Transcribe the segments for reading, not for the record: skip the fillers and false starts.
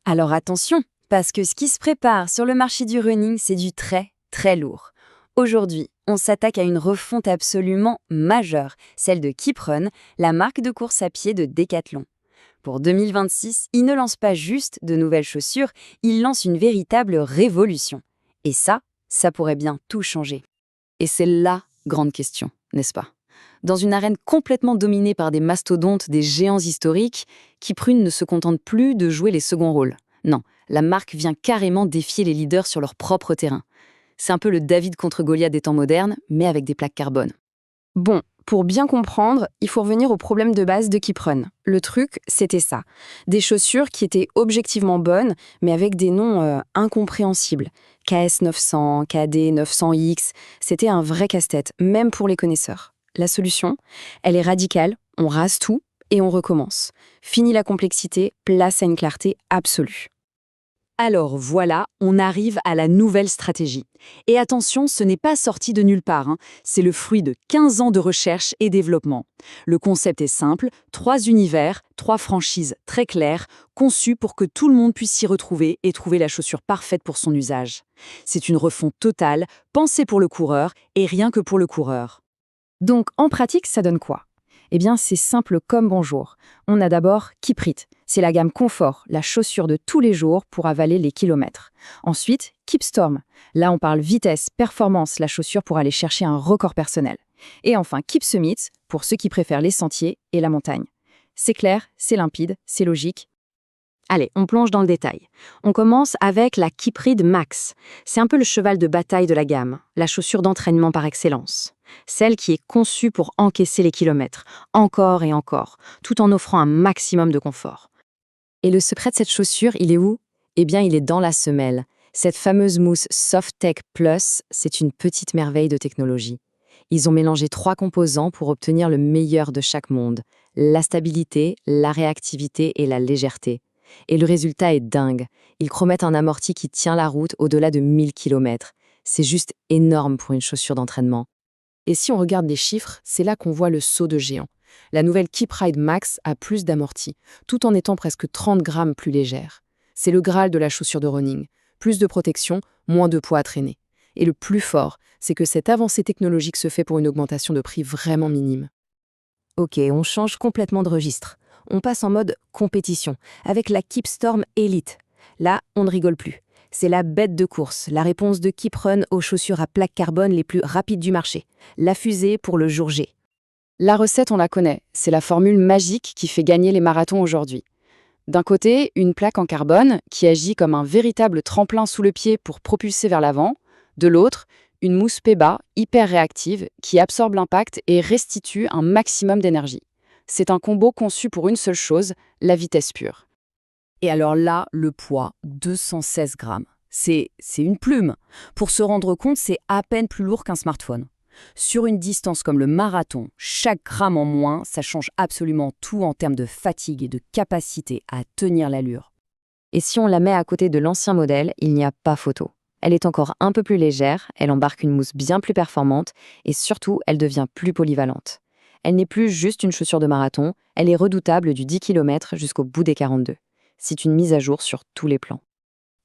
Alors attention, parce que ce qui se prépare sur le marché du running, c'est du très, très lourd. Aujourd'hui, on s'attaque à une refonte absolument majeure, celle de KeepRun, la marque de course à pied de Decathlon. Pour 2026, ils ne lancent pas juste de nouvelles chaussures, ils lancent une véritable révolution. Et ça pourrait bien tout changer. Et c'est la grande question, n'est-ce pas? Dans une arène complètement dominée par des mastodontes, des géants historiques, KeepRun ne se contente plus de jouer les seconds rôles. Non, la marque vient carrément défier les leaders sur leur propre terrain. C'est un peu le David contre Goliath des temps modernes, mais avec des plaques carbone. Bon, pour bien comprendre, il faut revenir au problème de base de KeepRun. Le truc, c'était ça. Des chaussures qui étaient objectivement bonnes, mais avec des noms incompréhensibles. KS 900, KD 900X, c'était un vrai casse-tête, même pour les connaisseurs. La solution, elle est radicale, on rase tout et on recommence. Fini la complexité, place à une clarté absolue. Alors voilà, on arrive à la nouvelle stratégie. Et attention, ce n'est pas sorti de nulle part, c'est le fruit de 15 ans de recherche et développement. Le concept est simple, 3 univers, 3 franchises très claires, conçues pour que tout le monde puisse s'y retrouver et trouver la chaussure parfaite pour son usage. C'est une refonte totale, pensée pour le coureur et rien que pour le coureur. Donc, en pratique, ça donne quoi? Eh bien, c'est simple comme bonjour. On a d'abord Keeprit. C'est la gamme confort, la chaussure de tous les jours pour avaler les kilomètres. Ensuite, Keepstorm. Là, on parle vitesse, performance, la chaussure pour aller chercher un record personnel. Et enfin, Keepsummit, pour ceux qui préfèrent les sentiers et la montagne. C'est clair, c'est limpide, c'est logique. Allez, on plonge dans le détail. On commence avec la Keeprid Max. C'est un peu le cheval de bataille de la gamme, la chaussure d'entraînement par excellence. Celle qui est conçue pour encaisser les kilomètres, encore et encore, tout en offrant un maximum de confort. Et le secret de cette chaussure, il est où? Eh bien, il est dans la semelle. Cette fameuse mousse SoftTech Plus, c'est une petite merveille de technologie. Ils ont mélangé 3 composants pour obtenir le meilleur de chaque monde. La stabilité, la réactivité et la légèreté. Et le résultat est dingue. Ils promettent un amorti qui tient la route au-delà de 1000 km. C'est juste énorme pour une chaussure d'entraînement. Et si on regarde les chiffres, c'est là qu'on voit le saut de géant. La nouvelle KeepRide Max a plus d'amorti, tout en étant presque 30 grammes plus légère. C'est le Graal de la chaussure de running. Plus de protection, moins de poids à traîner. Et le plus fort, c'est que cette avancée technologique se fait pour une augmentation de prix vraiment minime. Ok, on change complètement de registre. On passe en mode compétition, avec la Keepstorm Elite. Là, on ne rigole plus. C'est la bête de course, la réponse de KeepRun aux chaussures à plaques carbone les plus rapides du marché. La fusée pour le jour J. La recette, on la connaît. C'est la formule magique qui fait gagner les marathons aujourd'hui. D'un côté, une plaque en carbone qui agit comme un véritable tremplin sous le pied pour propulser vers l'avant. De l'autre, une mousse PEBA hyper réactive qui absorbe l'impact et restitue un maximum d'énergie. C'est un combo conçu pour une seule chose, la vitesse pure. Et alors là, le poids, 216 grammes. C'est une plume. Pour se rendre compte, c'est à peine plus lourd qu'un smartphone. Sur une distance comme le marathon, chaque gramme en moins, ça change absolument tout en termes de fatigue et de capacité à tenir l'allure. Et si on la met à côté de l'ancien modèle, il n'y a pas photo. Elle est encore un peu plus légère, elle embarque une mousse bien plus performante et surtout, elle devient plus polyvalente. Elle n'est plus juste une chaussure de marathon, elle est redoutable du 10 km jusqu'au bout des 42. C'est une mise à jour sur tous les plans.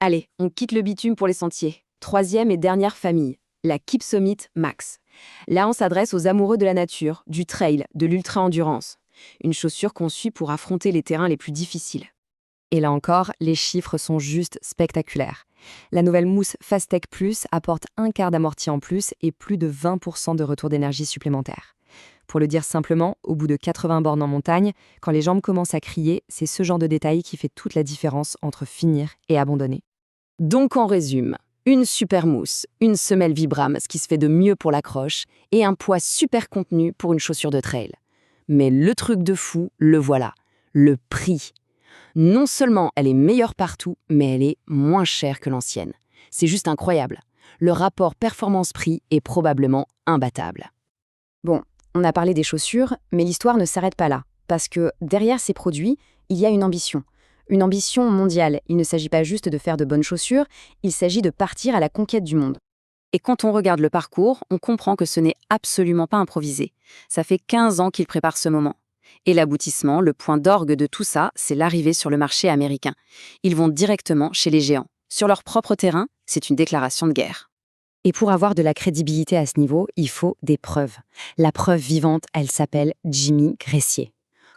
Allez, on quitte le bitume pour les sentiers. Troisième et dernière famille, la Keepsummit Max. Là, on s'adresse aux amoureux de la nature, du trail, de l'ultra-endurance. Une chaussure conçue pour affronter les terrains les plus difficiles. Et là encore, les chiffres sont juste spectaculaires. La nouvelle mousse FastTech Plus apporte un quart d'amorti en plus et plus de 20% de retour d'énergie supplémentaire. Pour le dire simplement, au bout de 80 bornes en montagne, quand les jambes commencent à crier, c'est ce genre de détail qui fait toute la différence entre finir et abandonner. Donc on résume, une super mousse, une semelle Vibram, ce qui se fait de mieux pour l'accroche, et un poids super contenu pour une chaussure de trail. Mais le truc de fou, le voilà, le prix. Non seulement elle est meilleure partout, mais elle est moins chère que l'ancienne. C'est juste incroyable. Le rapport performance-prix est probablement imbattable. Bon, on a parlé des chaussures, mais l'histoire ne s'arrête pas là. Parce que derrière ces produits, il y a une ambition. Une ambition mondiale. Il ne s'agit pas juste de faire de bonnes chaussures, il s'agit de partir à la conquête du monde. Et quand on regarde le parcours, on comprend que ce n'est absolument pas improvisé. Ça fait 15 ans qu'ils préparent ce moment. Et l'aboutissement, le point d'orgue de tout ça, c'est l'arrivée sur le marché américain. Ils vont directement chez les géants. Sur leur propre terrain, c'est une déclaration de guerre. Et pour avoir de la crédibilité à ce niveau, il faut des preuves. La preuve vivante, elle s'appelle Jimmy Gressier.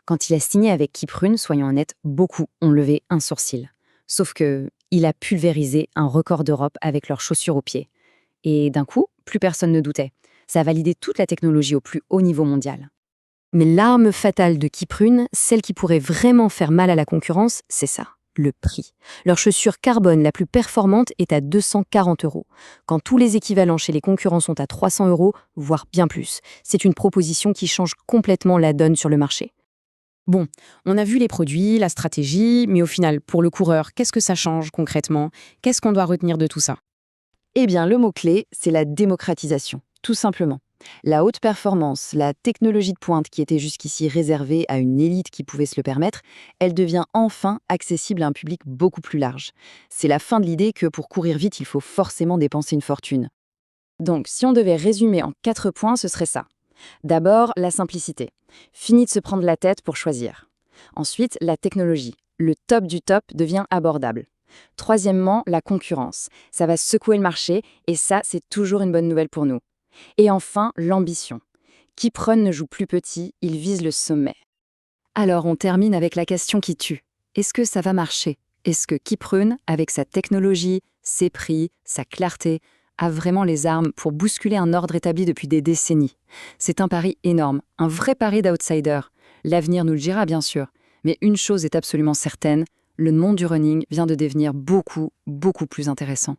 Quand il a signé avec Kiprune, soyons honnêtes, beaucoup ont levé un sourcil. Sauf que il a pulvérisé un record d'Europe avec leurs chaussures aux pieds. Et d'un coup, plus personne ne doutait. Ça a validé toute la technologie au plus haut niveau mondial. Mais l'arme fatale de Kiprune, celle qui pourrait vraiment faire mal à la concurrence, c'est ça, le prix. Leur chaussure carbone la plus performante est à 240 €, quand tous les équivalents chez les concurrents sont à 300 €, voire bien plus. C'est une proposition qui change complètement la donne sur le marché. Bon, on a vu les produits, la stratégie, mais au final, pour le coureur, qu'est-ce que ça change concrètement? Qu'est-ce qu'on doit retenir de tout ça? Eh bien, le mot-clé, c'est la démocratisation, tout simplement. La haute performance, la technologie de pointe qui était jusqu'ici réservée à une élite qui pouvait se le permettre, elle devient enfin accessible à un public beaucoup plus large. C'est la fin de l'idée que pour courir vite, il faut forcément dépenser une fortune. Donc, si on devait résumer en 4 points, ce serait ça. D'abord, la simplicité. Fini de se prendre la tête pour choisir. Ensuite, la technologie. Le top du top devient abordable. Troisièmement, la concurrence. Ça va secouer le marché et ça, c'est toujours une bonne nouvelle pour nous. Et enfin, l'ambition. Kiprun ne joue plus petit, il vise le sommet. Alors, on termine avec la question qui tue. Est-ce que ça va marcher? Est-ce que Kiprun, avec sa technologie, ses prix, sa clarté, a vraiment les armes pour bousculer un ordre établi depuis des décennies? C'est un pari énorme, un vrai pari d'outsider. L'avenir nous le dira bien sûr, mais une chose est absolument certaine, le monde du running vient de devenir beaucoup, beaucoup plus intéressant.